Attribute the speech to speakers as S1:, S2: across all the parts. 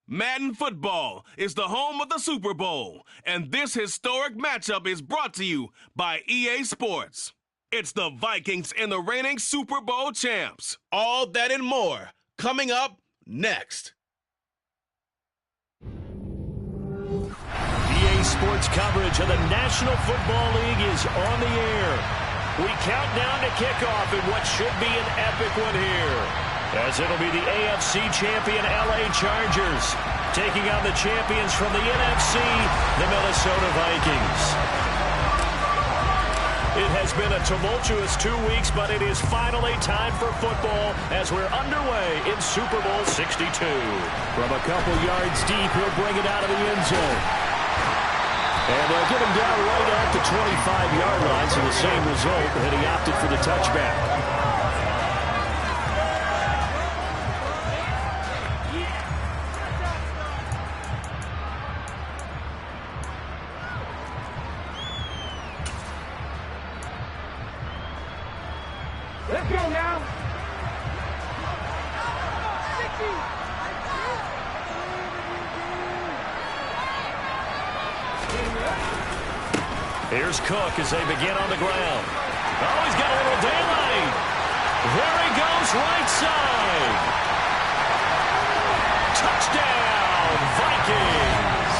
S1: Madden Football is the home of the Super Bowl, and this historic matchup is brought to you by EA Sports. It's the Vikings and the reigning Super Bowl champs. All that and more coming up next.
S2: EA Sports coverage of the National Football League is on the air. We count down to kickoff in what should be an epic one here, as it'll be the AFC champion LA Chargers taking on the champions from the NFC, the Minnesota Vikings. It has been a tumultuous 2 weeks, but it is finally time for football as we're underway in Super Bowl 62. From a couple yards deep, he'll bring it out of the end zone. And they'll get him down right at the 25-yard line, so the same result, and he opted for the touchback.
S3: Let's go now.
S2: Here's Cook as they begin on the ground. Oh, he's got a little daylight. There he goes, right side. Touchdown, Vikings.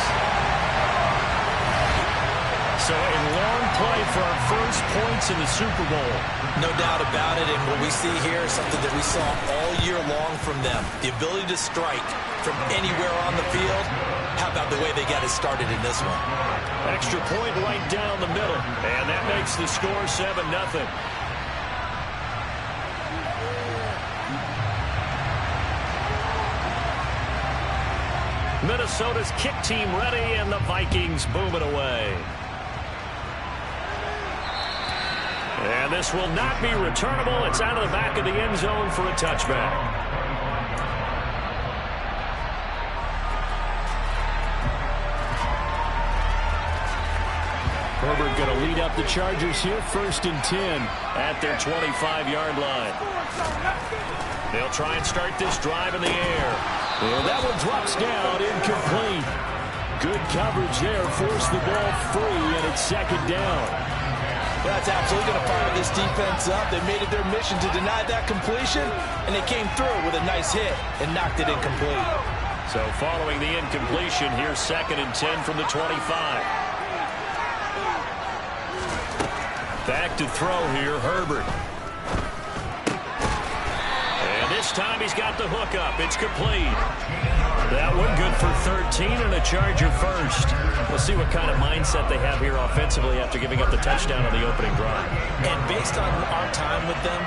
S2: So a long play for our first points in the Super Bowl.
S4: No doubt about it, and what we see here is something that we saw all year long from them. The ability to strike from anywhere on the field. How about the way they got it started in this one?
S2: Extra point right down the middle, and that makes the score 7-0. Minnesota's kick team ready, and the Vikings boom it away. And this will not be returnable. It's out of the back of the end zone for a touchback. Herbert going to lead up the Chargers here, 1st and 10 at their 25-yard line. They'll try and start this drive in the air. And that one drops down, incomplete. Good coverage there, forced the ball free, and it's 2nd down.
S4: That's absolutely going to fire this defense up. They made it their mission to deny that completion, and they came through with a nice hit and knocked it incomplete.
S2: So following the incompletion, here's 2nd and 10 from the 25. Back to throw here, Herbert. And this time he's got the hook up. It's complete. That one good for 13 and a Charger first. We'll see what kind of mindset they have here offensively after giving up the touchdown on the opening drive.
S4: And based on our time with them,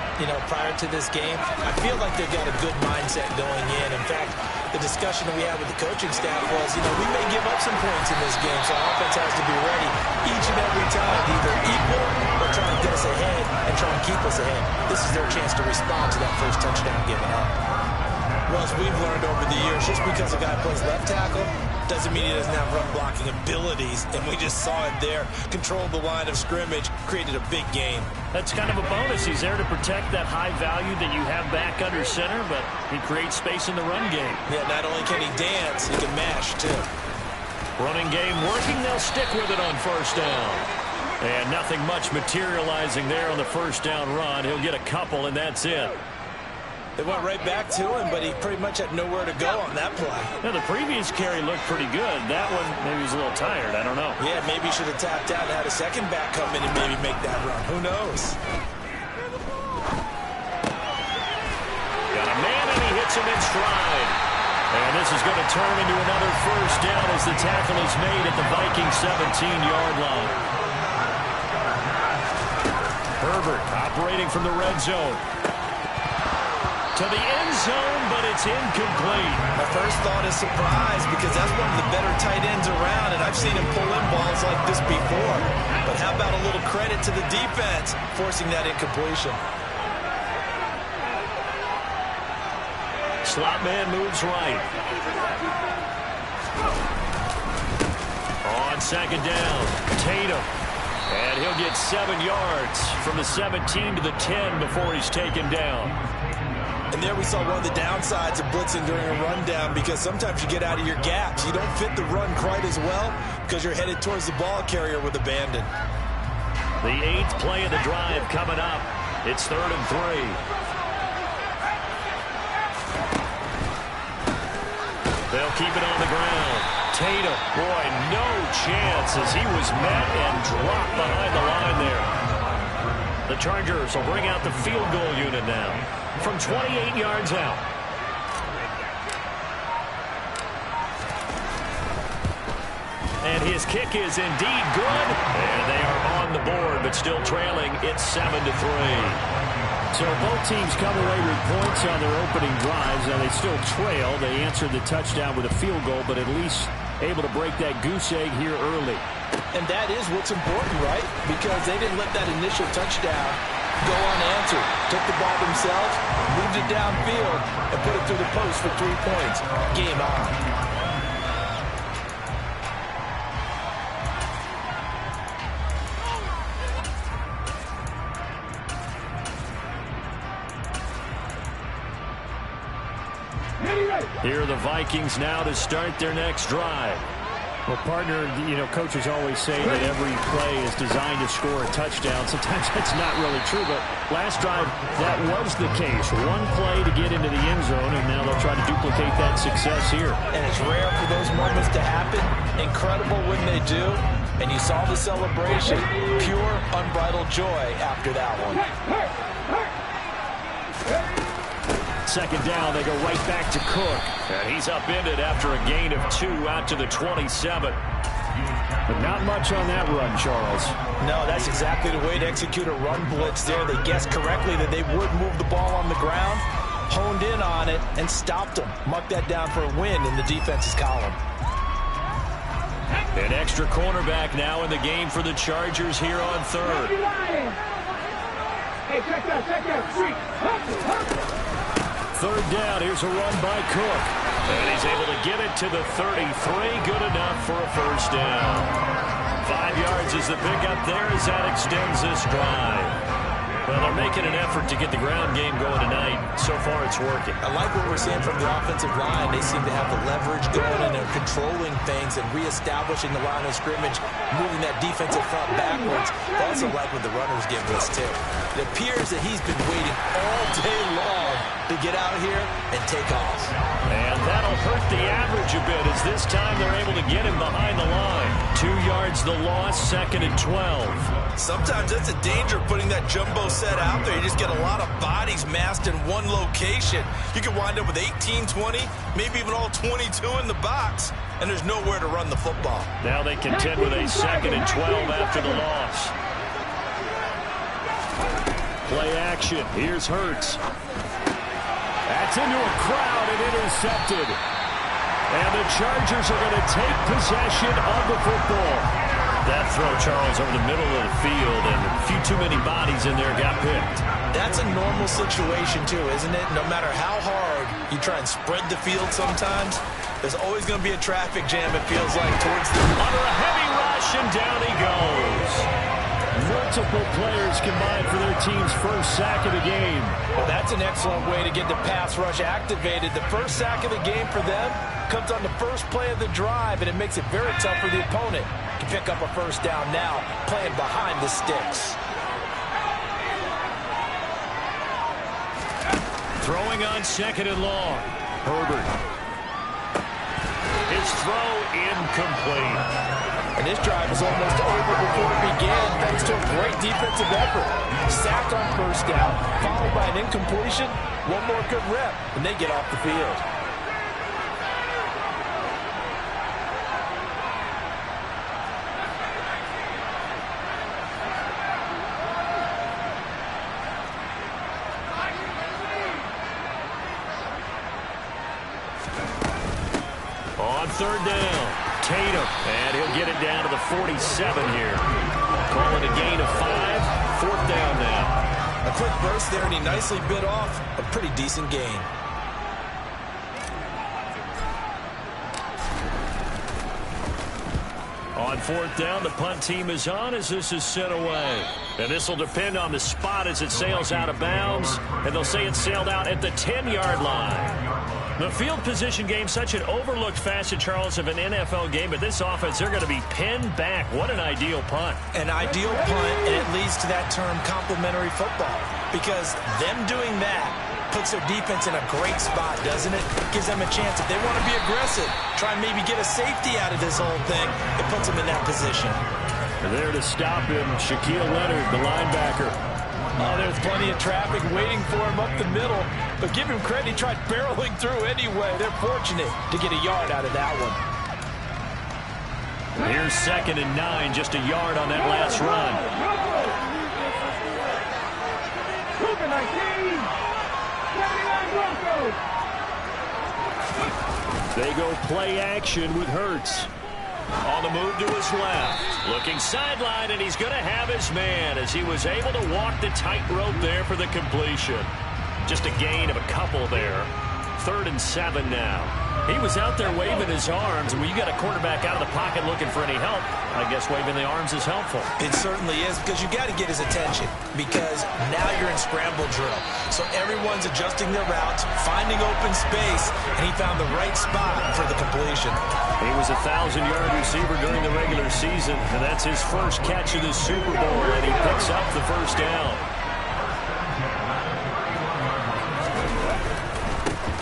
S4: prior to this game, I feel like they've got a good mindset going in. In fact, the discussion that we had with the coaching staff was, we may give up some points in this game, so our offense has to be ready each and every time to either equal or try to get us ahead and try and keep us ahead. This is their chance to respond to that first touchdown given up. Well, as we've learned over the years, just because a guy plays left tackle doesn't mean he doesn't have run blocking abilities, and we just saw it there. Controlled the line of scrimmage, created a big game.
S2: That's kind of a bonus. He's there to protect that high value that you have back under center, but he creates space in the run game.
S4: Yeah, not only can he dance, he can mash, too.
S2: Running game working, they'll stick with it on 1st down. And nothing much materializing there on the 1st down run. He'll get a couple, and that's it.
S4: They went right back to him, but he pretty much had nowhere to go on that play.
S2: Now, the previous carry looked pretty good. That one, maybe he's a little tired. I don't know.
S4: Yeah, maybe he should have tapped out and had a second back come in and maybe make that run. Who knows?
S2: Got a man, and he hits him in stride. And this is going to turn into another 1st down as the tackle is made at the Vikings 17-yard line. Herbert operating from the red zone. To the end zone, but it's incomplete.
S4: My first thought is surprise because that's one of the better tight ends around, and I've seen him pull in balls like this before. But how about a little credit to the defense forcing that incompletion?
S2: Slot man moves right. On 2nd down, Tatum. And he'll get 7 yards from the 17 to the 10 before he's taken down.
S4: And there we saw one of the downsides of blitzing during a rundown, because sometimes you get out of your gaps. You don't fit the run quite as well because you're headed towards the ball carrier with abandon.
S2: The 8th play of the drive coming up. It's 3rd and 3. They'll keep it on the ground. Tatum, boy, no chance as he was met and dropped behind the line there. The Chargers will bring out the field goal unit now from 28 yards out. And his kick is indeed good. And they are on the board, but still trailing. It's 7-3.
S5: So both teams come away with points on their opening drives. Now they still trail. They answered the touchdown with a field goal, but at least able to break that goose egg here early.
S4: And that is what's important, right? Because they didn't let that initial touchdown go unanswered. Took the ball themselves, moved it downfield, and put it through the post for 3 points. Game on.
S2: Here are the Vikings now to start their next drive.
S5: Well, partner, coaches always say that every play is designed to score a touchdown. Sometimes that's not really true, but last drive, that was the case. One play to get into the end zone, and now they'll try to duplicate that success here.
S4: And it's rare for those moments to happen. Incredible when they do. And you saw the celebration. Pure, unbridled joy after that one.
S2: Second down, they go right back to Cook. And he's upended after a gain of 2 out to the 27.
S5: But not much on that run, Charles.
S4: No, that's exactly the way to execute a run blitz there. They guessed correctly that they would move the ball on the ground, honed in on it, and stopped them. Marked that down for a win in the defense's column.
S2: An extra cornerback now in the game for the Chargers here on 3rd.
S3: Hey, check that.
S2: 3rd down, here's a run by Cook. And he's able to get it to the 33, good enough for a first down. 5 yards is the pickup there as that extends this drive. Well, they're making an effort to get the ground game going tonight. So far, it's working.
S4: I like what we're seeing from the offensive line. They seem to have the leverage going, and they're controlling things and reestablishing the line of scrimmage, moving that defensive front backwards. I also like when the runners get blitzed, too. It appears that he's been waiting all day long to get out here and take off.
S2: And that'll hurt the average a bit as this time they're able to get him behind the line. 2 yards the loss, 2nd and 12.
S4: Sometimes that's a danger putting that jumbo set out there. You just get a lot of bodies massed in one location. You could wind up with 18, 20, maybe even all 22 in the box, and there's nowhere to run the football.
S2: Now they contend with a 2nd and 12 after the loss. Play action. Here's Hurts. That's into a crowd and intercepted. And the Chargers are going to take possession of the football. That throw, Charles, over the middle of the field, and a few too many bodies in there got picked.
S4: That's a normal situation, too, isn't it? No matter how hard you try and spread the field sometimes, there's always going to be a traffic jam, it feels like, towards the...
S2: Under a heavy rush, and down he goes.
S5: Multiple players combined for their team's first sack of the game.
S4: Well, that's an excellent way to get the pass rush activated. The first sack of the game for them comes on the first play of the drive, and it makes it very tough for the opponent to pick up a first down now, playing behind the sticks.
S2: Throwing on 2nd and long. Herbert. His throw incomplete.
S4: And this drive was almost over before it began, thanks to a great defensive effort. Sacked on first down, followed by an incompletion. One more good rep, and they get off the field.
S2: On 3rd down. Tatum, and he'll get it down to the 47 here. Calling a gain of 5, 4th down now.
S4: A quick burst there, and he nicely bit off a pretty decent gain.
S2: On 4th down, the punt team is on as this is sent away. And this will depend on the spot as it sails out of bounds. And they'll say it sailed out at the 10-yard line. The field position game, such an overlooked facet, Charles, of an NFL game. But this offense, they're going to be pinned back. What an ideal punt.
S4: An ideal punt, and it leads to that term complementary football. Because them doing that puts their defense in a great spot, doesn't it? Gives them a chance. If they want to be aggressive, try and maybe get a safety out of this whole thing, it puts them in that position.
S5: And there to stop him, Shaquille Leonard, the linebacker.
S4: Oh, there's plenty of traffic waiting for him up the middle. But give him credit, he tried barreling through anyway. They're fortunate to get a yard out of that one.
S5: Here's 2nd and 9, just a yard on that last run. They go play action with Hurts.
S2: On the move to his left. Looking sideline, and he's going to have his man as he was able to walk the tightrope there for the completion. Just a gain of a couple there. 3rd and 7 now. He was out there waving his arms, and when you got a quarterback out of the pocket looking for any help, I guess waving the arms is helpful.
S4: It certainly is, because you got to get his attention, because now you're in scramble drill. So everyone's adjusting their routes, finding open space, and he found the right spot for the completion.
S5: He was a 1,000-yard receiver during the regular season, and that's his first catch of the Super Bowl, and he picks up the first down.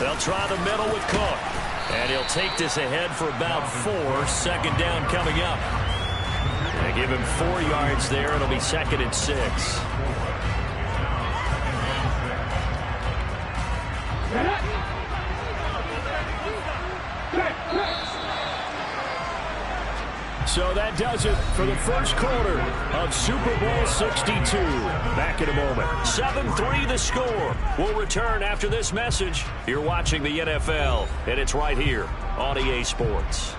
S5: They'll try the middle with Cook. And he'll take this ahead for about 4. 2nd down coming up. They give him 4 yards there. It'll be 2nd and 6. So that does it for the first quarter of Super Bowl 62. Back in a moment. 7-3 the score. We'll return after this message. You're watching the NFL, and it's right here on EA Sports.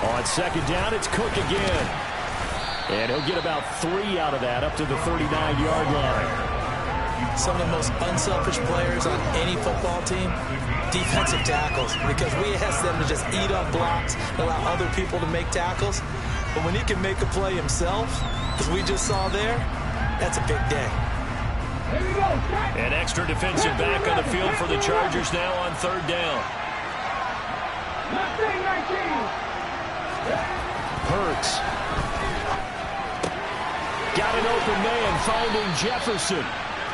S5: On 2nd down, it's Cook again. And he'll get about 3 out of that, up to the 39-yard line.
S4: Some of the most unselfish players on any football team, defensive tackles, because we ask them to just eat up blocks, allow other people to make tackles. But when he can make a play himself, as we just saw there, that's a big day.
S5: An extra defensive back on the field for the Chargers now on 3rd down. Hurts. Got an open man, finding Jefferson.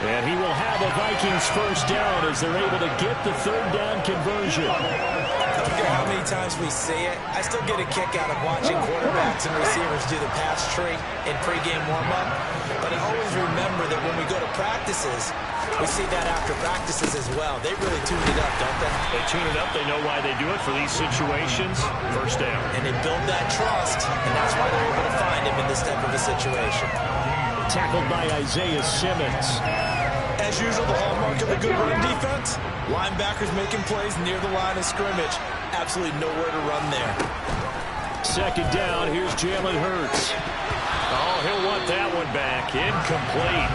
S5: And he will have a Vikings first down as they're able to get the 3rd down conversion.
S4: I don't care how many times we say it, I still get a kick out of watching quarterbacks and receivers do the pass tree in pregame warm-up. But I always remember that when we go to practices, we see that after practices as well. They really tune it up, don't they?
S5: They tune it up. They know why they do it for these situations. First down.
S4: And they build that trust, and that's why they're able to find him in this type of a situation.
S5: Tackled by Isaiah Simmons.
S4: As usual, the hallmark of a good run defense, linebackers making plays near the line of scrimmage. Absolutely nowhere to run there.
S5: 2nd down, here's Jalen Hurts.
S2: Oh, he'll want that one back. Incomplete.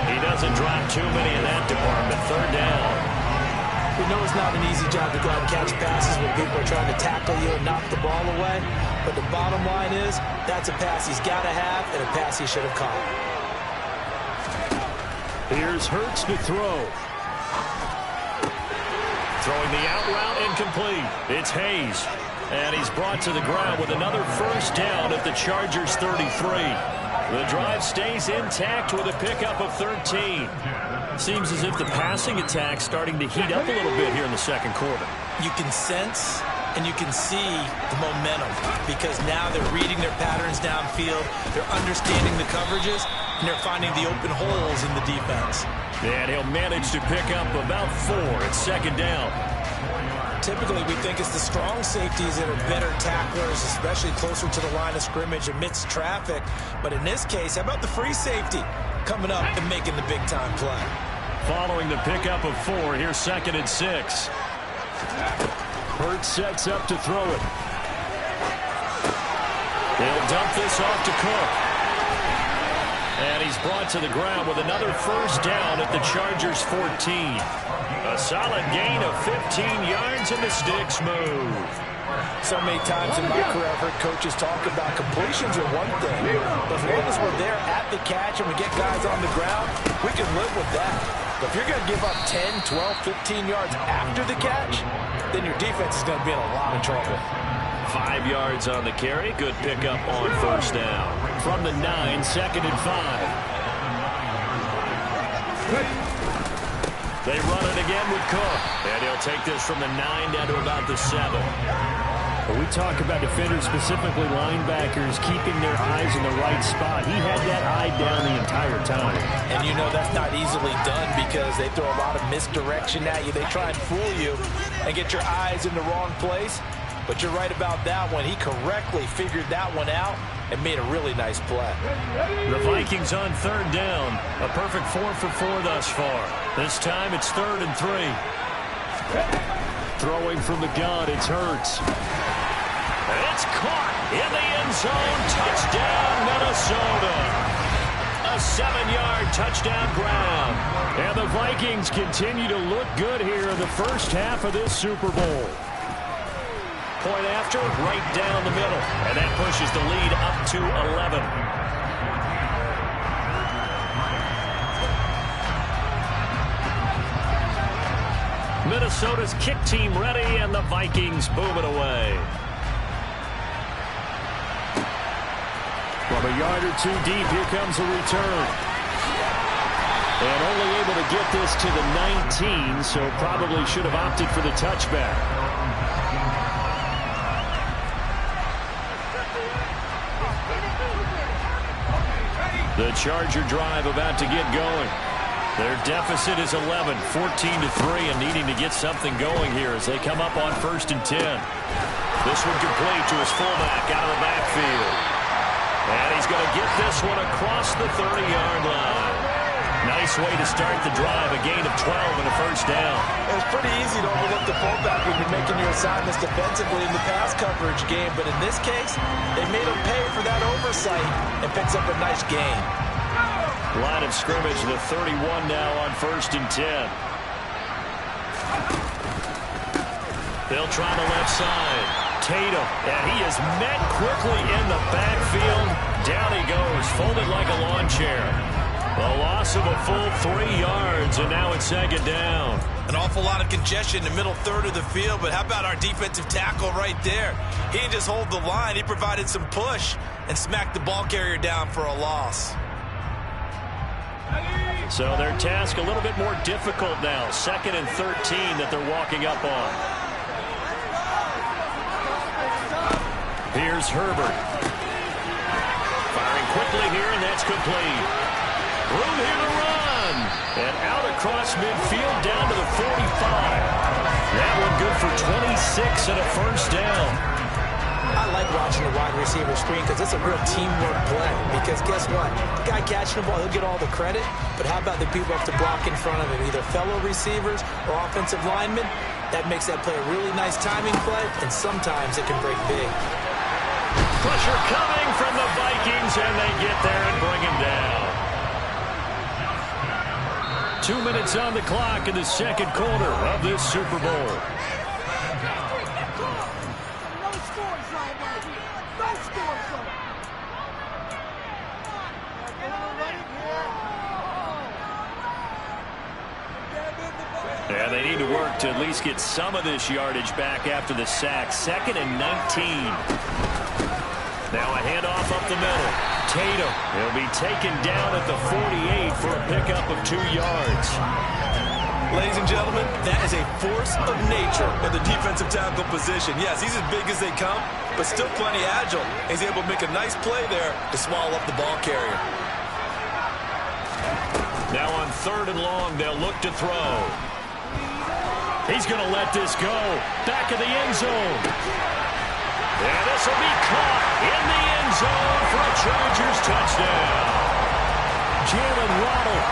S2: He doesn't drop too many in that department. 3rd down.
S4: We know it's not an easy job to go out and catch passes when people are trying to tackle you and knock the ball away. But the bottom line is, that's a pass he's got to have and a pass he should have caught.
S5: Here's Hurts to throw.
S2: Throwing the out route incomplete. It's Hayes. And he's brought to the ground with another first down at the Chargers 33. The drive stays intact with a pickup of 13.
S5: Seems as if the passing attack's starting to heat up a little bit here in the 2nd quarter.
S4: You can sense and you can see the momentum because now they're reading their patterns downfield, they're understanding the coverages, and they're finding the open holes in the defense.
S5: And he'll manage to pick up about 4 at 2nd down.
S4: Typically, we think it's the strong safeties that are better tacklers, especially closer to the line of scrimmage amidst traffic. But in this case, how about the free safety coming up and making the big-time play?
S2: following the pickup of 4. Here's 2nd and 6. Hurts sets up to throw it. They'll dump this off to Cook. And he's brought to the ground with another first down at the Chargers' 14. A solid gain of 15 yards, and the sticks move.
S4: So many times in my career, I've heard coaches talk about completions are one thing. But as long as we're there at the catch and we get guys on the ground, we can live with that. But if you're going to give up 10, 12, 15 yards after the catch, then your defense is going to be in a lot of trouble.
S2: 5 yards on the carry. Good pickup on first down. From the 9, 2nd and 5. They run it again with Cook. And he'll take this from the 9 down to about the 7.
S5: When we talk about defenders, specifically linebackers, keeping their eyes in the right spot, he had that eye down the entire time.
S4: And you know that's not easily done because they throw a lot of misdirection at you. They try and fool you and get your eyes in the wrong place. But you're right about that one. He correctly figured that one out and made a really nice play.
S2: The Vikings on 3rd down. A perfect 4 for 4 thus far. This time it's 3rd and 3. Throwing from the gun, it's Hurts. It's caught in the end zone. Touchdown, Minnesota. A 7-yard touchdown ground. And the Vikings continue to look good here in the first half of this Super Bowl. Point after, right down the middle. And that pushes the lead up to 11. Minnesota's kick team ready, and the Vikings boom it away.
S5: From a yard or 2 deep, here comes a return. And only able to get this to the 19, so probably should have opted for the touchback.
S2: The Charger drive about to get going. Their deficit is 11, 14-3, and needing to get something going here as they come up on 1st and 10. This one complete to his fullback out of the backfield. And he's going to get this one across the 30-yard line. Nice way to start the drive, a gain of 12 and a first down.
S4: It's pretty easy to overlook the fullback when you're making your assignments defensively in the pass coverage game. But in this case, they made him pay for that oversight and picks up a nice gain.
S2: Line of scrimmage, the 31 now on 1st and 10. They'll try the left side. Tatum, and he is met quickly in the backfield. Down he goes, folded like a lawn chair. A loss of a full 3 yards, and now it's 2nd down.
S4: An awful lot of congestion in the middle third of the field, but how about our defensive tackle right there? He didn't just hold the line, he provided some push and smacked the ball carrier down for a loss.
S2: So their task a little bit more difficult now. 2nd and 13 that they're walking up on. Here's Herbert. Firing quickly here, and that's complete. Room here to run. And out across midfield down to the 45. That one good for 26 and a first down.
S4: I like watching the wide receiver screen because it's a real teamwork play. Because guess what? The guy catching the ball, he'll get all the credit. But how about the people up to block in front of him? Either fellow receivers or offensive linemen. That makes that play a really nice timing play. And sometimes it can break big.
S2: Pressure coming from the Vikings, and they get there and bring him down. 2 minutes on the clock in the 2nd quarter of this Super Bowl. Yeah, they need to work to at least get some of this yardage back after the sack. 2nd and 19. Now a handoff up the middle. Tatum, he'll be taken down at the 48 for a pickup of 2 yards.
S4: Ladies and gentlemen, that is a force of nature in the defensive tackle position. Yes, he's as big as they come, but still plenty agile. He's able to make a nice play there to swallow up the ball carrier.
S2: Now on 3rd and long, they'll look to throw. He's going to let this go. Back of the end zone. And this will be caught in the end zone for a Chargers touchdown. Jalen Waddle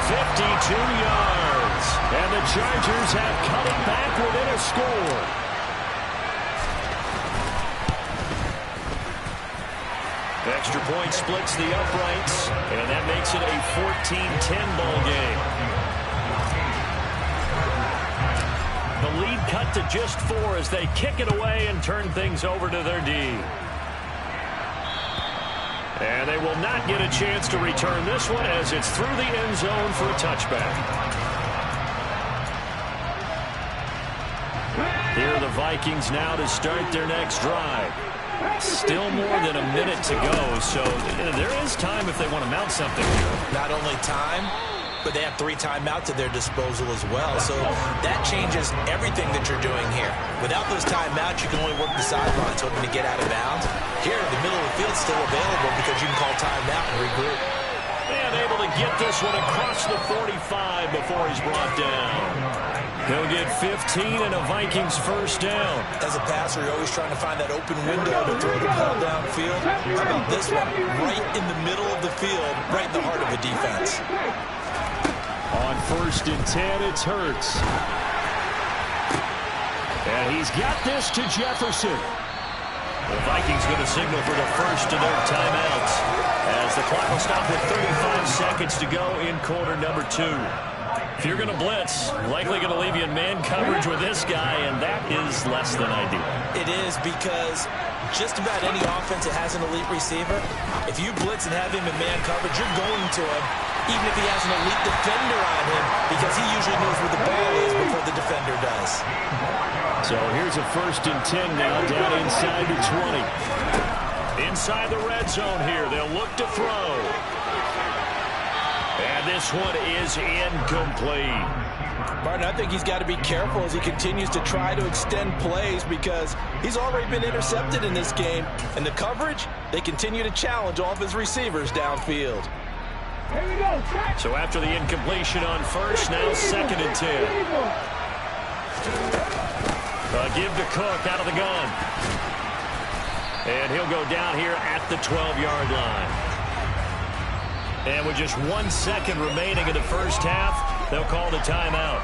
S2: 52 yards. And the Chargers have cut it back within a score. Extra point splits the uprights, and that makes it a 14-10 ball game. The lead cut to just 4 as they kick it away and turn things over to their D. And they will not get a chance to return this one as it's through the end zone for a touchback. Here are the Vikings now to start their next drive. Still more than a minute to go, so there is time if they want to mount something here.
S4: Not only time, but they have 3 timeouts at their disposal as well. So that changes everything that you're doing here. Without those timeouts, you can only work the sidelines, hoping to get out of bounds. Here, the middle of the field's still available because you can call timeout and regroup.
S2: And able to get this one across the 45 before he's brought down. He'll get 15 and a Vikings first down.
S4: As a passer, you're always trying to find that open window to throw the ball downfield. How about this one? Right in the middle of the field, right in the heart of the defense.
S2: On 1st and 10, it's Hurts. And he's got this to Jefferson. The Vikings going to signal for the first of their timeouts as the clock will stop with 35 seconds to go in quarter number 2. If you're going to blitz, likely going to leave you in man coverage with this guy, and that is less than ideal.
S4: It is because just about any offense that has an elite receiver, if you blitz and have him in man coverage, you're going to him, even if he has an elite defender on him, because he usually knows where the ball is before the defender does.
S2: So here's a 1st and 10 now, down inside the 20. Inside the red zone here, they'll look to throw. And this one is incomplete.
S4: Martin, I think he's got to be careful as he continues to try to extend plays because he's already been intercepted in this game. And the coverage, they continue to challenge all of his receivers downfield.
S2: So after the incompletion on 1st, now 2nd and 10. Give to Cook out of the gun. And he'll go down here at the 12-yard line. And with just 1 second remaining in the first half, they'll call the timeout.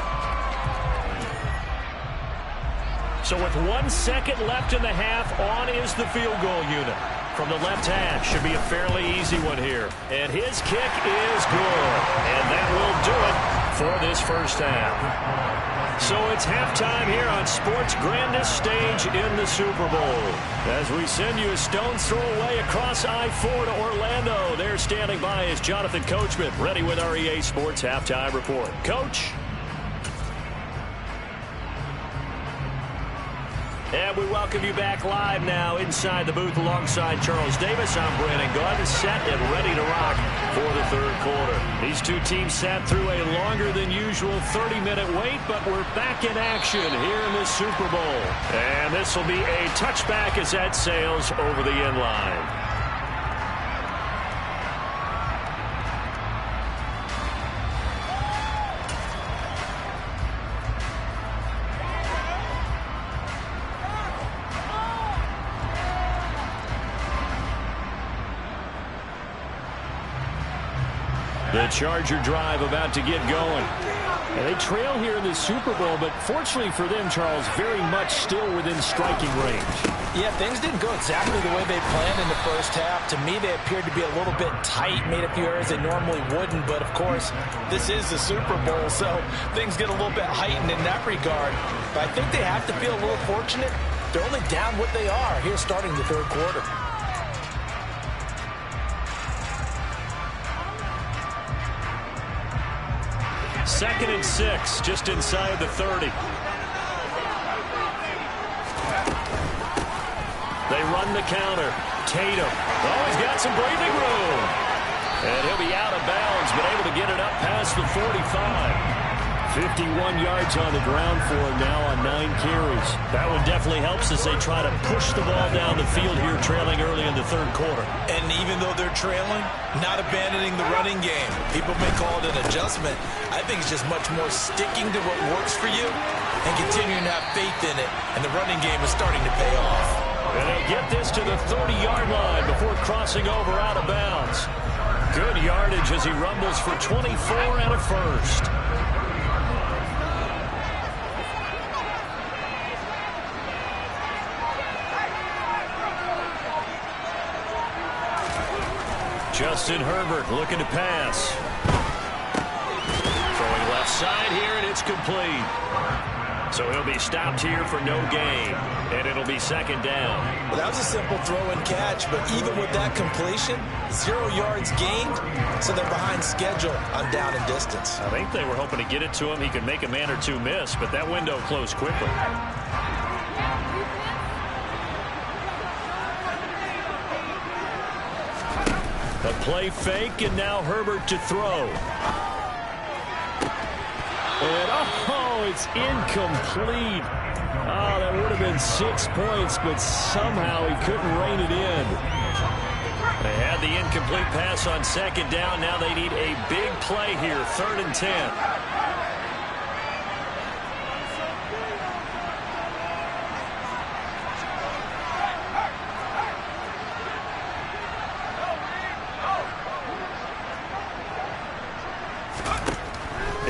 S2: So with 1 second left in the half, on is the field goal unit. From the left hash, should be a fairly easy one here. And his kick is good. And that will do it for this first half. So it's halftime here on sports' grandest stage in the Super Bowl. As we send you a stone's throw away across I-4 to Orlando. There standing by is Jonathan Coachman, ready with our EA Sports Halftime Report. Coach. And we welcome you back live now inside the booth alongside Charles Davis. I'm Brandon Gunn, set and ready to rock for the third quarter. These two teams sat through a longer than usual 30-minute wait, but we're back in action here in the Super Bowl. And this will be a touchback as that sails over the end line. The Charger drive about to get going. And they trail here in the Super Bowl, but fortunately for them, Charles, very much still within striking range.
S4: Yeah, things didn't go exactly the way they planned in the first half. To me, they appeared to be a little bit tight, made a few errors they normally wouldn't. But, of course, this is the Super Bowl, so things get a little bit heightened in that regard. But I think they have to feel a little fortunate. They're only down what they are here starting the third quarter.
S2: Second and 6, just inside the 30. They run the counter. Tatum. Oh, he's got some breathing room. And he'll be out of bounds, but able to get it up past the 45. 51 yards on the ground for him now on 9 carries. That one definitely helps as they try to push the ball down the field here, trailing early in the third quarter.
S4: And even though they're trailing, not abandoning the running game. People may call it an adjustment. I think it's just much more sticking to what works for you and continuing to have faith in it. And the running game is starting to pay off.
S2: And they'll get this to the 30-yard line before crossing over out of bounds. Good yardage as he rumbles for 24 and a first. Justin Herbert looking to pass. Throwing left side here, and it's complete. So he'll be stopped here for no gain, and it'll be second down.
S4: Well, that was a simple throw and catch, but even with that completion, 0 yards gained, so they're behind schedule on down and distance.
S5: I think they were hoping to get it to him. He could make a man or two miss, but that window closed quickly. A play fake, and now Herbert to throw. And, oh, it's incomplete. Oh, that would have been 6 points, but somehow he couldn't rein it in. They had the incomplete pass on second down. Now they need a big play here, 3rd and 10.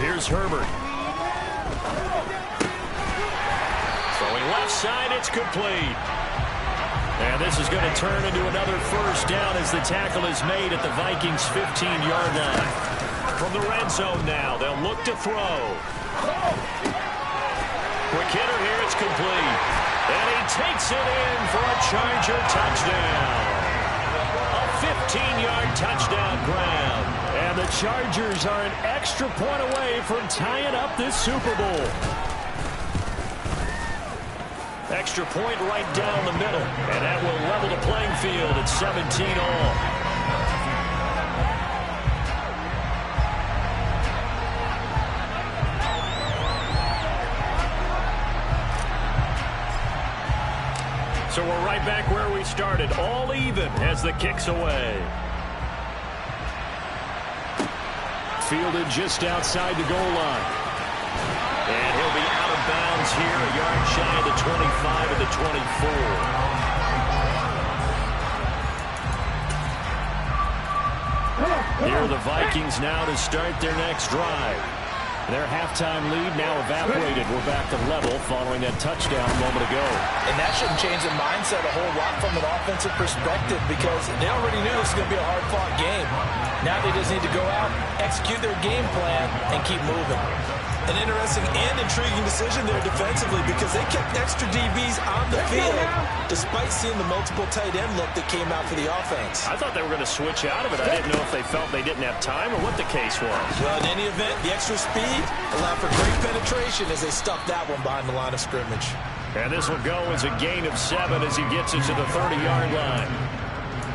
S5: Here's Herbert. Throwing left side, it's complete. And this is going to turn into another first down as the tackle is made at the Vikings' 15-yard line. From the red zone now, they'll look to throw. Quick hitter here, it's complete. And he takes it in for a Charger touchdown. A 15-yard touchdown grab. And the Chargers are an extra point away from tying up this Super Bowl. Extra point right down the middle. And that will level the playing field at 17 all. So we're right back where we started. All even as the kick's away. Fielded just outside the goal line. And he'll be out of bounds here, a yard shy of the 25 of the 24. Here are the Vikings now to start their next drive. Their halftime lead now evaporated. We're back to level following that touchdown a moment ago.
S4: And that shouldn't change the mindset a whole lot from an offensive perspective because they already knew this was going to be a hard-fought game. Now they just need to go out, execute their game plan, and keep moving. An interesting and intriguing decision there defensively because they kept extra DBs on the field despite seeing the multiple tight end look that came out for the offense.
S5: I thought they were going to switch out of it. I didn't know if they felt they didn't have time or what the case was.
S4: Well, in any event, the extra speed allowed for great penetration as they stuffed that one behind the line of scrimmage.
S5: And this will go as a gain of 7 as he gets it to the 30-yard line.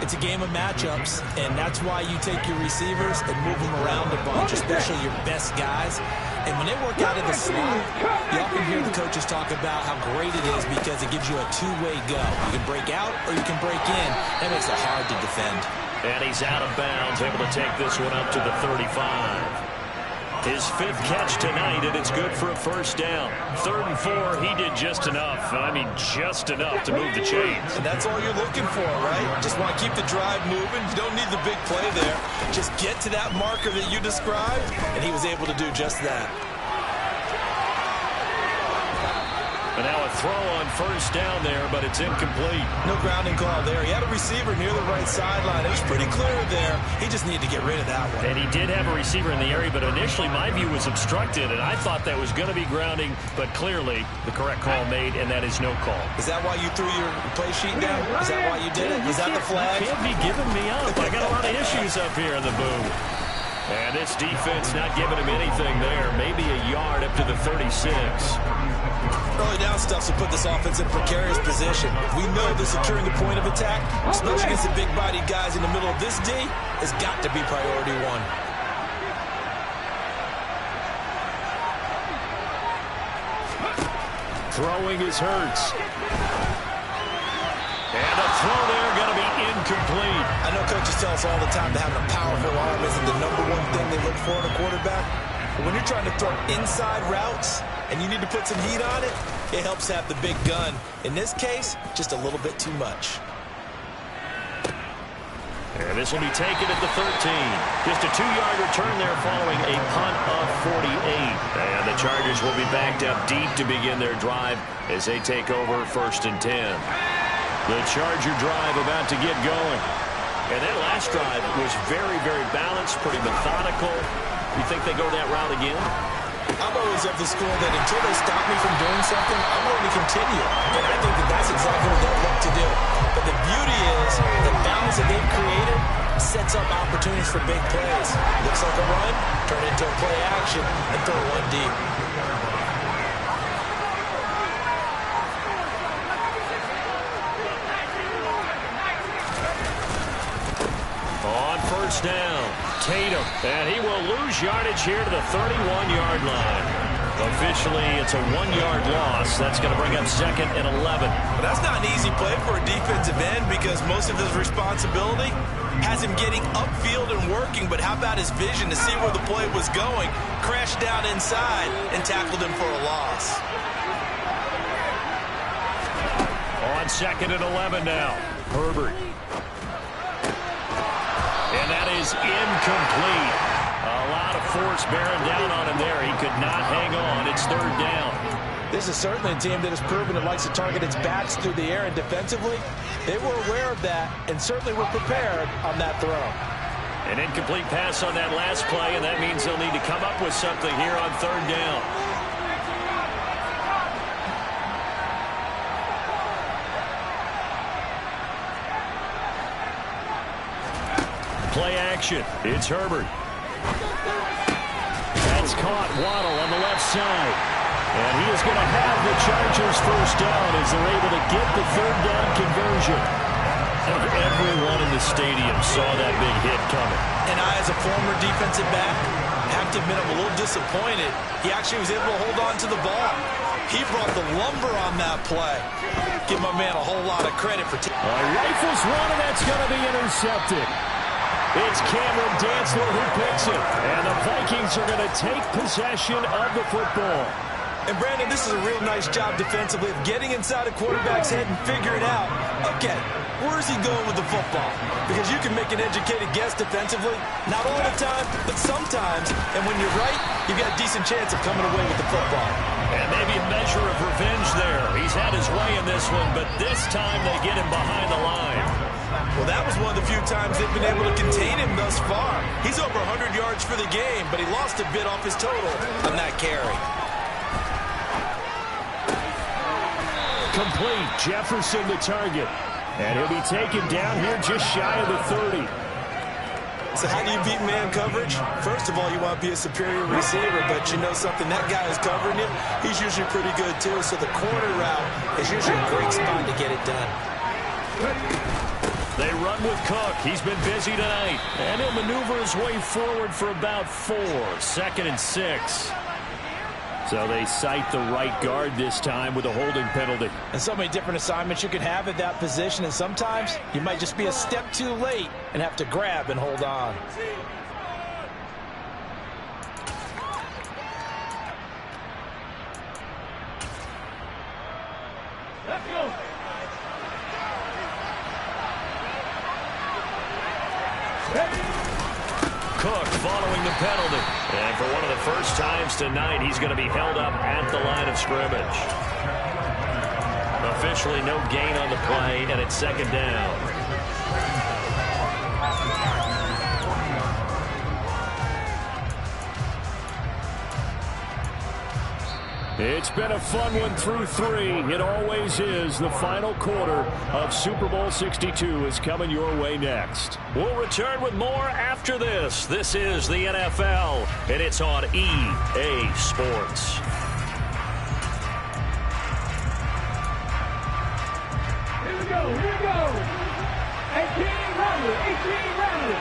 S4: It's a game of matchups, and that's why you take your receivers and move them around a bunch, especially your best guys. And when they work out of the slot, you often hear the coaches talk about how great it is because it gives you a two-way go. You can break out or you can break in. That makes it hard to defend.
S5: And he's out of bounds, able to take this one up to the 35. His 5th catch tonight, and it's good for a first down. 3rd and 4, he did just enough. I mean, just enough to move the chains.
S4: And that's all you're looking for, right? Just want to keep the drive moving. You don't need the big play there. Just get to that marker that you described, and he was able to do just that.
S5: And now a throw on first down there, but it's incomplete.
S4: No grounding call there. He had a receiver near the right sideline. It was pretty clear there. He just needed to get rid of that one.
S5: And he did have a receiver in the area, but initially my view was obstructed, and I thought that was going to be grounding, but clearly the correct call made, and that is no call.
S4: Is that why you threw your play sheet down? Is that why you did it? Is that the flag?
S5: You can't be giving me up. I got a lot of issues up here in the booth. And this defense not giving him anything there. Maybe a yard up to the 36.
S4: Early down stuff to put this offense in precarious position. We know that securing the point of attack, especially against the big-bodied guys in the middle of this D, has got to be priority one.
S5: Throwing is Hurts. And a throw there going to be incomplete.
S4: I know coaches tell us all the time that having a powerful arm isn't the #1 thing they look for in a quarterback. But when you're trying to throw inside routes and you need to put some heat on it, it helps have the big gun. In this case, just a little bit too much.
S2: And this will be taken at the 13. Just a 2-yard return there following a punt of 48. And the Chargers will be backed up deep to begin their drive as they take over 1st and 10. The Charger drive about to get going. And that last drive was very, very balanced, pretty methodical. You think they go that route again?
S4: I'm always of the school that until they stop me from doing something, I'm going to continue. And I think that that's exactly what they'll look to do. But the beauty is the balance that they've created sets up opportunities for big plays. Looks like a run, turn it into a play action, and throw one deep.
S2: On 1st down, Tatum, and he will lose yardage here to the 31-yard line. Officially, it's a 1-yard loss. That's going to bring up 2nd and 11.
S4: But that's not an easy play for a defensive end because most of his responsibility has him getting upfield and working. But how about his vision to see where the play was going, crashed down inside, and tackled him for a loss.
S2: On 2nd and 11 now, Herbert. And that is incomplete. A lot of force bearing down on him there. He could not hang on. It's 3rd down.
S4: This is certainly a team that has proven it likes to target its backs through the air, and defensively, they were aware of that and certainly were prepared on that throw.
S2: An incomplete pass on that last play, and that means they'll need to come up with something here on 3rd down. Play action. It's Herbert. That's caught. Waddle on the left side. And he is going to have the Chargers 1st down as they're able to get the 3rd down conversion. Everyone in the stadium saw that big hit coming.
S4: And I, as a former defensive back, have to admit I'm a little disappointed. He actually was able to hold on to the ball. He brought the lumber on that play. Give my man a whole lot of credit for
S5: rifles one, and that's going to be intercepted. It's Cameron Dantzler who picks it. And the Vikings are going to take possession of the football.
S4: And, Brandon, this is a real nice job defensively of getting inside a quarterback's head and figuring out, okay, where is he going with the football? Because you can make an educated guess defensively, not all the time, but sometimes. And when you're right, you've got a decent chance of coming away with the football.
S2: And maybe a measure of revenge there. He's had his way in this one, but this time they get him behind the line.
S4: Well, that was one of the few times they've been able to contain him thus far. He's over 100 yards for the game, but he lost a bit off his total on that carry.
S5: Complete. Jefferson the target. And he'll be taken down here just shy of the 30.
S4: So how do you beat man coverage? First of all, you want to be a superior receiver, but you know something, that guy who's covering you, he's usually pretty good too. So the corner route is usually a great spot to get it done.
S2: They run with Cook. He's been busy tonight. And he'll maneuver his way forward for about 4. 2nd and 6.
S5: So they cite the right guard this time with a holding penalty.
S4: And so many different assignments you can have at that position, and sometimes you might just be a step too late and have to grab and hold on.
S3: Let's go.
S2: Cook following the penalty. And for one of the first times tonight, he's going to be held up at the line of scrimmage. Officially no gain on the play, and it's 2nd down.
S5: It's been a fun one through 3. It always is. The final quarter of Super Bowl 62 is coming your way next.
S2: We'll return with more after this. This is the NFL, and it's on EA Sports.
S3: Here we go, here we go. 18 rounder, 18 rounder.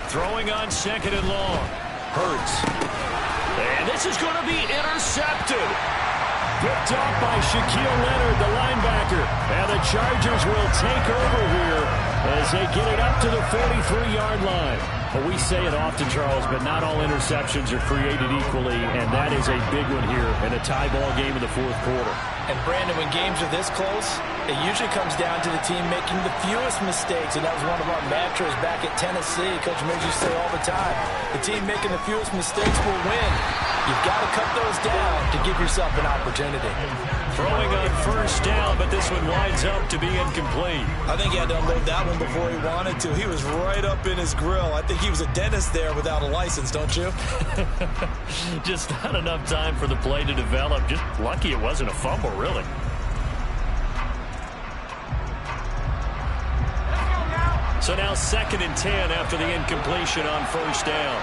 S2: Throwing on 2nd and long. Hurts. And this is going to be intercepted.
S5: Picked off by Shaquille Leonard, the linebacker. And the Chargers will take over here as they get it up to the 43-yard line. Well, we say it often, Charles, but not all interceptions are created equally, and that is a big one here in a tie ball game in the 4th quarter.
S4: And, Brandon, when games are this close, it usually comes down to the team making the fewest mistakes, and that was one of our mantras back at Tennessee. Coach Mears used to say all the time, the team making the fewest mistakes will win. You've got to cut those down to give yourself an opportunity.
S2: Throwing on first down, but this one winds up to be incomplete.
S4: I think he had to unload that one before he wanted to. He was right up in his grill. I think he was a dentist there without a license, don't you?
S2: Just not enough time for the play to develop. Just lucky it wasn't a fumble, really. So now 2nd and 10 after the incompletion on first down.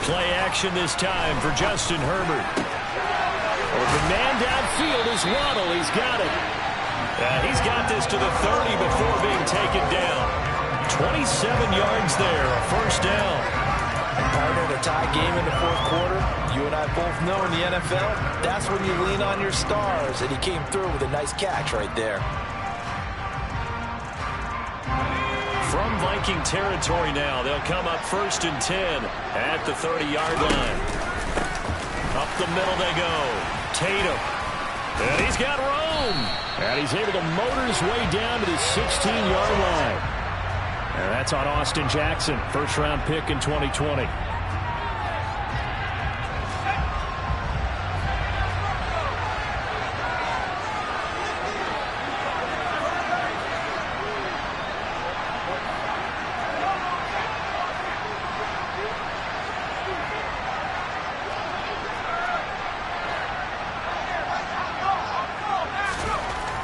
S2: Play action this time for Justin Herbert. Open man downfield is Waddle. He's got it. He's got this to the 30 before being taken down. 27 yards there, a first down.
S4: And partner, in a tie game in the fourth quarter, you and I both know in the NFL, that's when you lean on your stars, and he came through with a nice catch right there.
S2: From Viking territory now, they'll come up 1st and 10 at the 30-yard line. Up the middle they go. Tatum. And he's got room. And he's able to motor his way down to the 16-yard line. And that's on Austin Jackson, first-round pick in 2020.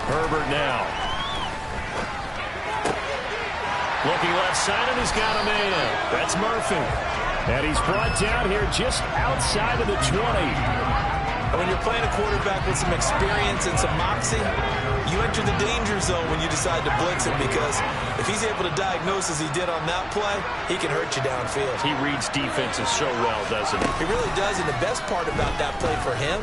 S2: Herbert now. Looking left side, and he's got a man. That's Murphy. And he's brought down here just outside of the 20.
S4: When you're playing a quarterback with some experience and some moxie, you enter the danger zone when you decide to blitz him, because if he's able to diagnose as he did on that play, he can hurt you downfield.
S2: He reads defenses so well, doesn't he?
S4: He really does, and the best part about that play for him,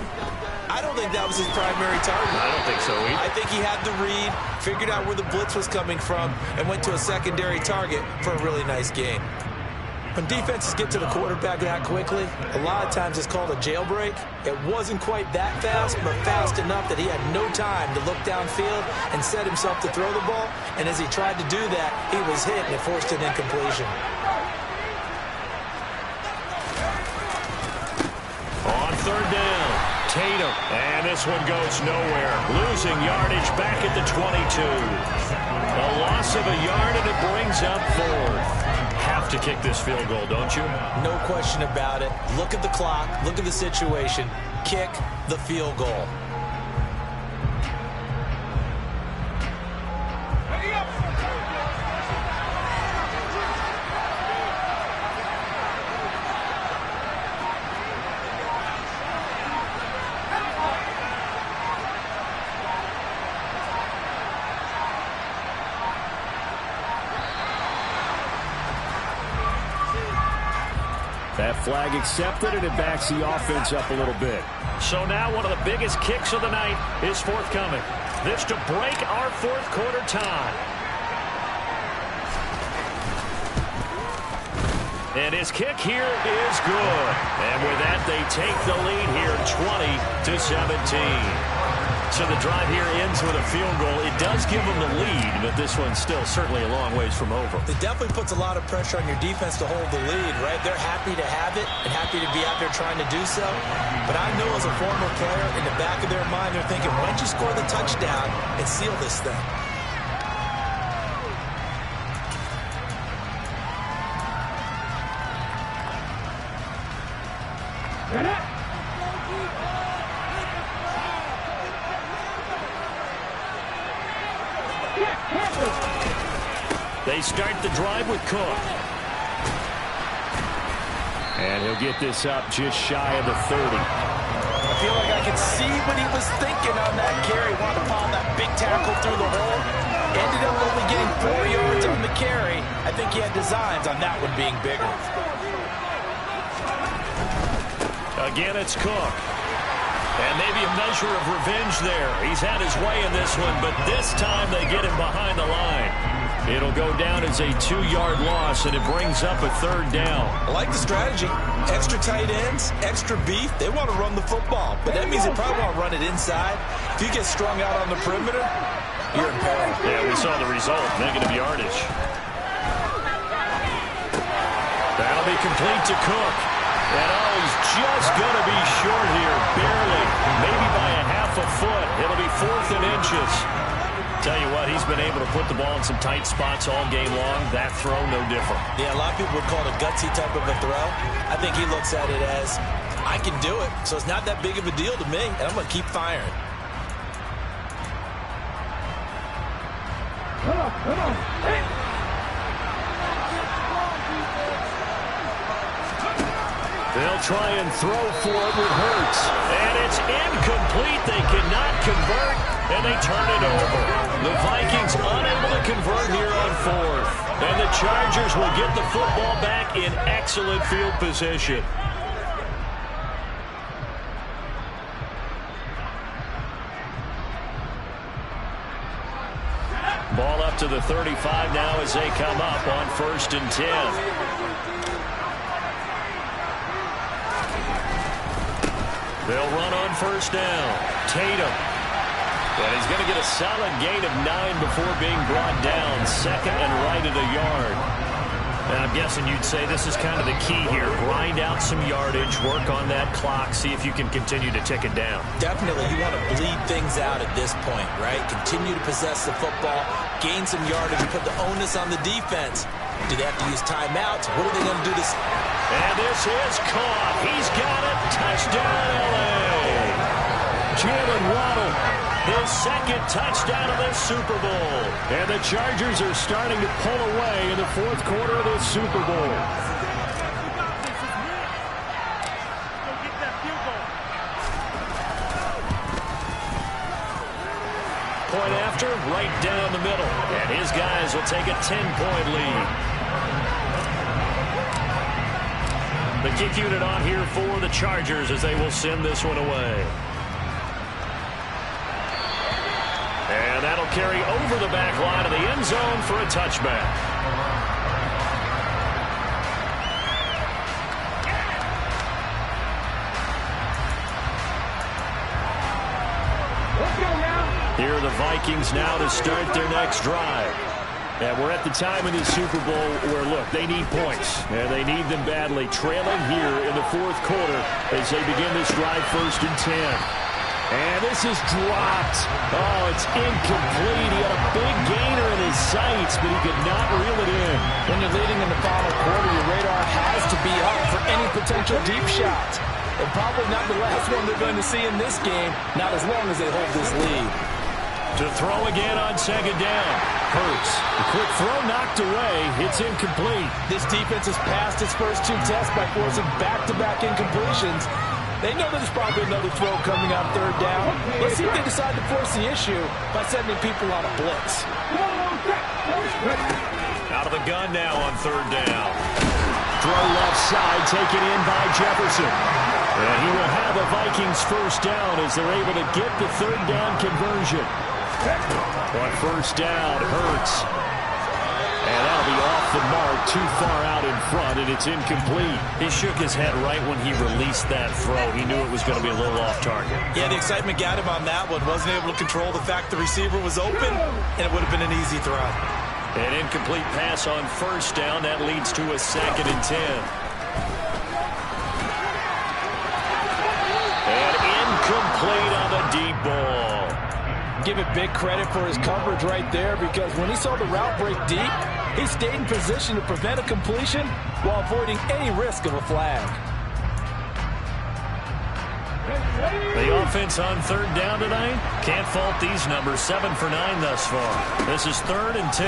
S4: I don't think that was his primary target.
S2: I don't think so either.
S4: I think he had the read, figured out where the blitz was coming from, and went to a secondary target for a really nice gain. When defenses get to the quarterback that quickly, a lot of times it's called a jailbreak. It wasn't quite that fast, but fast enough that he had no time to look downfield and set himself to throw the ball. And as he tried to do that, he was hit and it forced an incompletion.
S2: On 3rd down, Tatum. And this one goes nowhere. Losing yardage back at the 22. A loss of a yard, and it brings up 4th. Have to kick this field goal, don't you?
S4: No question about it. Look at the clock. Look at the situation. Kick the field goal.
S5: That flag accepted, and it backs the offense up a little bit.
S2: So now one of the biggest kicks of the night is forthcoming. This to break our fourth quarter tie. And his kick here is good. And with that, they take the lead here 20-17. So the drive here ends with a field goal. It does give them the lead, but this one's still certainly a long ways from over.
S4: It definitely puts a lot of pressure on your defense to hold the lead, right? They're happy to have it and happy to be out there trying to do so. But I know as a former player, in the back of their mind, they're thinking, why don't you score the touchdown and seal this thing?
S2: They start the drive with Cook.
S5: And he'll get this up just shy of the 30.
S4: I feel like I could see what he was thinking on that carry. Wanted to pile that big tackle through the hole. Ended up only getting 4 yards on the carry. I think he had designs on that one being bigger.
S2: Again, it's Cook. And maybe a measure of revenge there. He's had his way in this one, but this time they get him behind the line.
S5: It'll go down as a 2-yard loss, and it brings up a 3rd down.
S4: I like the strategy. Extra tight ends, extra beef. They want to run the football, but that means they probably want to run it inside. If you get strung out on the perimeter, you're in peril.
S5: Yeah, we saw the result, negative yardage. That'll be complete to Cook. And he's just going to be short here, barely, maybe by a half a foot. It'll be 4th and inches. Tell you what, he's been able to put the ball in some tight spots all game long. That throw, no different.
S4: Yeah, a lot of people would call it a gutsy type of a throw. I think he looks at it as, I can do it, so it's not that big of a deal to me, and I'm going to keep firing.
S3: Come on. Hey.
S5: They'll try and throw for it with Hurts. And it's incomplete. They cannot convert, and they turn it over. The Vikings unable to convert here on 4th. And the Chargers will get the football back in excellent field position. Ball up to the 35 now as they come up on 1st and 10. They'll run on 1st down. Tatum. And he's going to get a solid gain of 9 before being brought down. 2nd and right at a yard. And I'm guessing you'd say this is kind of the key here. Grind out some yardage, work on that clock, see if you can continue to tick it down.
S4: Definitely, you want to bleed things out at this point, right? Continue to possess the football, gain some yardage, and put the onus on the defense. Do they have to use timeouts? What are they going to do to...
S5: And this is caught. He's got it. Touchdown, L.A. Jalen Waddle, his 2nd touchdown of this Super Bowl. And the Chargers are starting to pull away in the 4th quarter of this Super Bowl. Point after, right down the middle. And his guys will take a 10-point lead. The kick unit on here for the Chargers as they will send this one away. And that'll carry over the back line of the end zone for a touchback.
S3: Let's go now.
S5: Here are the Vikings now to start their next drive. And we're at the time in this Super Bowl where, look, they need points. And they need them badly. Trailing here in the 4th quarter as they begin this drive 1st and 10. And this is dropped. Oh, it's incomplete. He had a big gainer in his sights, but he could not reel it in.
S6: When you're leading in the final quarter, your radar has to be up for any potential deep shots. And probably not the last one they're going to see in this game, not as long as they hold this lead.
S5: To throw again on 2nd down. Hurts. The quick throw knocked away. It's incomplete.
S6: This defense has passed its first 2 tests by forcing back-to-back incompletions. They know there's probably another throw coming on 3rd down. Let's see if they decide to force the issue by sending people on a blitz.
S5: Out of the gun now on 3rd down. Throw left side taken in by Jefferson. And he will have a Vikings 1st down as they're able to get the 3rd down conversion. On 1st down, Hurts. And that'll be off the mark, too far out in front, and it's incomplete. He shook his head right when he released that throw. He knew it was going to be a little off target.
S4: Yeah, the excitement got him on that one. Wasn't able to control the fact the receiver was open, and it would have been an easy throw.
S5: An incomplete pass on 1st down. That leads to a 2nd and 10. And incomplete on the deep ball.
S6: Give it big credit for his coverage right there, because when he saw the route break deep, he stayed in position to prevent a completion while avoiding any risk of a flag.
S5: The offense on 3rd down tonight, can't fault these numbers. 7 for 9 thus far. This is 3rd and 10.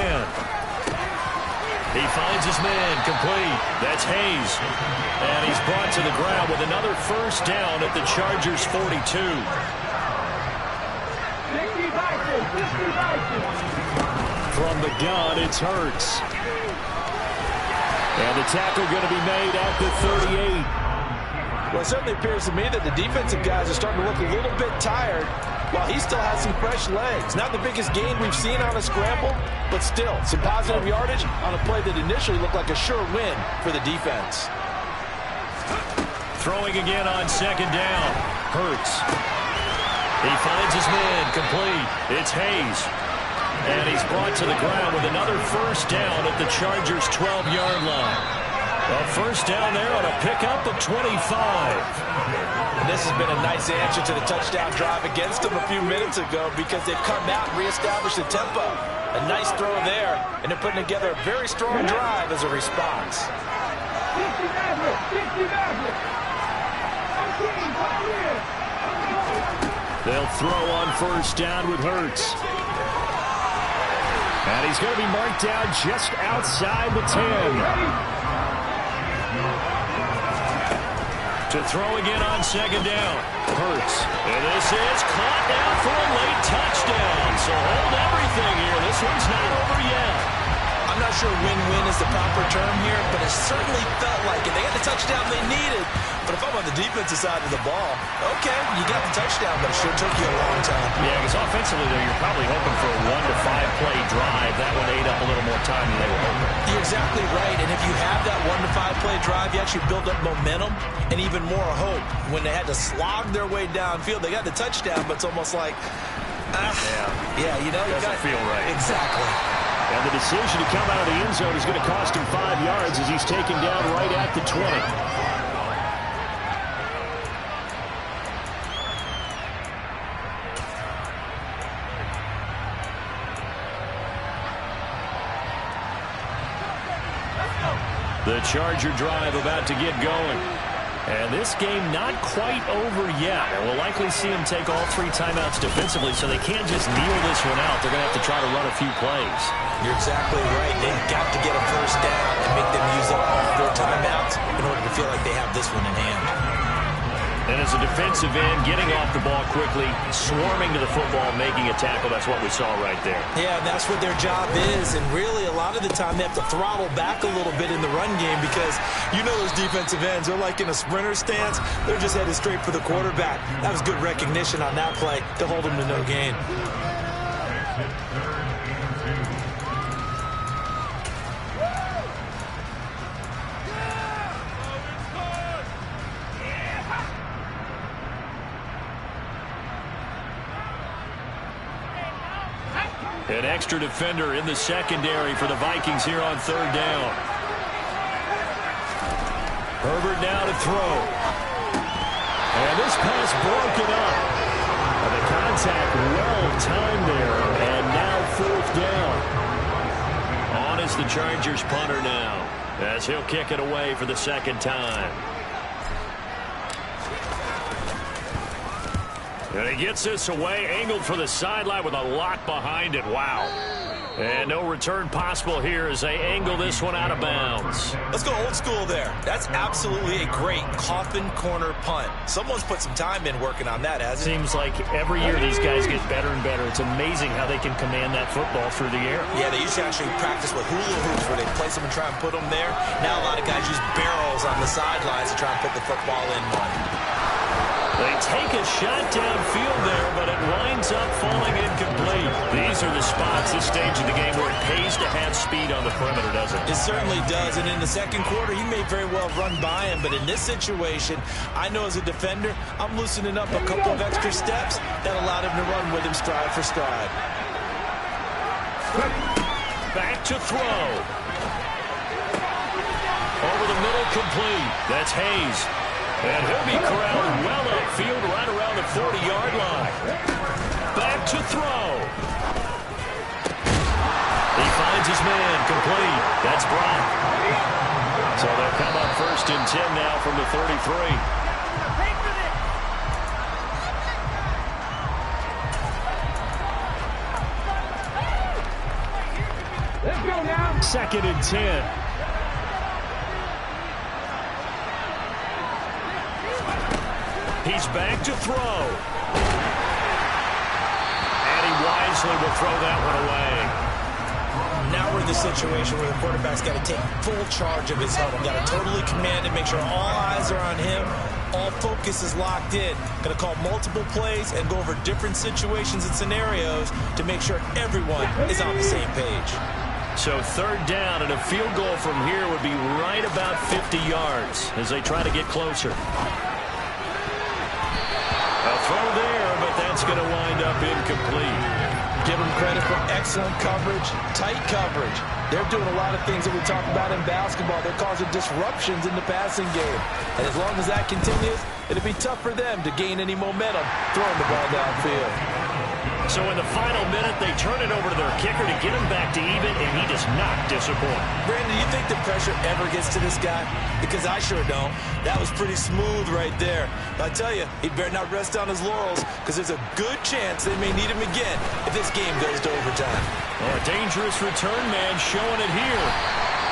S5: He finds his man, complete. That's Hayes. And he's brought to the ground with another 1st down at the Chargers' 42. From the gun, it's Hurts. And the tackle going to be made at the 38.
S6: Well, it certainly appears to me that the defensive guys are starting to look a little bit tired. while he still has some fresh legs. Not the biggest gain we've seen on a scramble, but still some positive yardage on a play that initially looked like a sure win for the defense.
S2: Throwing again on second down. Hurts. He finds his man, complete. It's Hayes. And he's brought to the ground with another first down at the Chargers' 12-yard line. A first down there on a pickup of 25.
S6: And this has been a nice answer to the touchdown drive against them a few minutes ago because they've come out and reestablished the tempo. A nice throw there, and they're putting together a very strong drive as a response.
S2: They'll throw on first down with Hurts. And he's going to be marked down just outside the 10. To throw again on second down. Hurts. And this is caught now for a late touchdown. So hold everything here. This one's not over yet.
S6: I'm not sure win-win is the proper term here, but it certainly felt like it. They got the touchdown they needed. But if I'm on the defensive side of the ball, okay, you got the touchdown, but it sure took you a long time.
S2: Yeah, because offensively, though, you're probably hoping for a 1 to 5 play drive. That one ate up a little more time than they were hoping.
S6: You're exactly right, and if you have that 1 to 5 play drive, you actually build up momentum and even more hope. When they had to slog their way downfield, they got the touchdown, but it's almost like, you know,
S2: doesn't feel right.
S6: Exactly.
S5: And the decision to come out of the end zone is going to cost him 5 yards as he's taken down right at the 20.
S2: The Charger drive about to get going. And this game not quite over yet. And we'll likely see them take all 3 timeouts defensively, so they can't just kneel this one out. They're going to have to try to run a few plays.
S6: You're exactly right. They've got to get a first down and make them use up all their timeouts in order to feel like they have this one in hand.
S2: And as a defensive end, getting off the ball quickly, swarming to the football, making a tackle, that's what we saw right there.
S6: Yeah, and that's what their job is. And really, a lot of the time, they have to throttle back a little bit in the run game because you know those defensive ends, they're like in a sprinter stance. They're just headed straight for the quarterback. That was good recognition on that play to hold them to no gain.
S2: An extra defender in the secondary for the Vikings here on third down. Herbert now to throw. And this pass broken up. And the contact well timed there. And now fourth down. On is the Chargers punter now, as he'll kick it away for the second time. And he gets this away, angled for the sideline with a lot behind it. Wow. And no return possible here as they angle this one out of bounds.
S6: Let's go old school there. That's absolutely a great coffin corner punt. Someone's put some time in working on that, hasn't it?
S2: Seems like every year these guys get better and better. It's amazing how they can command that football through the air.
S6: Yeah, they used to actually practice with hula hoops where they place them and try and put them there. Now a lot of guys use barrels on the sidelines to try and put the football in one.
S2: They take a shot downfield there, but it winds up falling incomplete. These are the spots, this stage of the game, where it pays to have speed on the perimeter, doesn't it?
S6: It certainly does, and in the second quarter, he may very well run by him, but in this situation, I know as a defender, I'm loosening up a couple of extra steps that allowed him to run with him stride for stride.
S2: Back to throw. Over the middle, complete. That's Hayes. And he'll be corralled well upfield right around the 40-yard line. Back to throw. He finds his man, complete. That's Brock. So they'll come up first and 10 now from the 33.
S3: Let's go now.
S5: Second and 10.
S2: He's back to throw. And he wisely will throw that one away.
S4: Now we're in the situation where the quarterback's got to take full charge of his huddle. Got to totally command it, make sure all eyes are on him. All focus is locked in. Going to call multiple plays and go over different situations and scenarios to make sure everyone is on the same page.
S5: So third down, and a field goal from here would be right about 50 yards as they try to get closer. A throw there, but that's going to wind up incomplete.
S4: Give them credit for excellent coverage, tight coverage. They're doing a lot of things that we talk about in basketball. They're causing disruptions in the passing game. And as long as that continues, it'll be tough for them to gain any momentum throwing the ball downfield.
S5: So in the final minute, they turn it over to their kicker to get him back to even, and he does not disappoint.
S4: Brandon, do you think the pressure ever gets to this guy? Because I sure don't. That was pretty smooth right there. But I tell you, he better not rest on his laurels, because there's a good chance they may need him again if this game goes to overtime.
S5: A dangerous return man showing it here.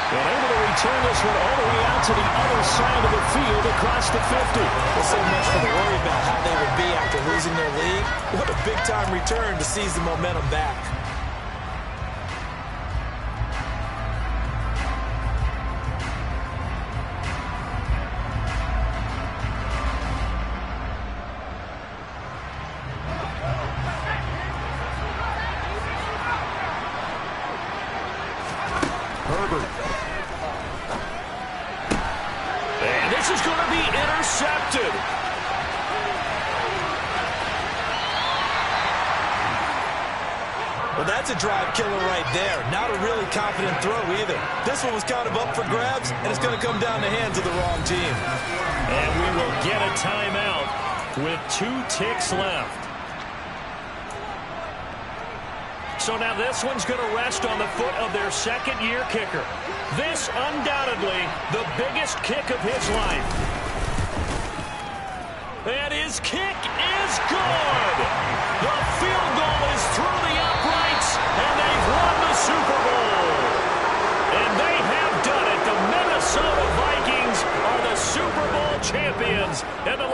S5: And able to return this one all the way out to the other side of the field across the 50.
S4: Well, so much for the worry about how they would be after losing their lead. What a big-time return to seize the momentum back.
S5: Herbert. And this is going to be intercepted.
S4: Well, that's a drive killer right there. Not a really confident throw either. This one was kind of up for grabs, and it's going to come down the hands of the wrong team.
S5: And we will get a timeout with 2 ticks left. So now this one's going to rest on the foot of their second-year kicker. This, undoubtedly, the biggest kick of his life. And his kick is good. The field goal is through the uprights, and they've won the Super Bowl. And they have done it. The Minnesota Vikings are the Super Bowl champions. And the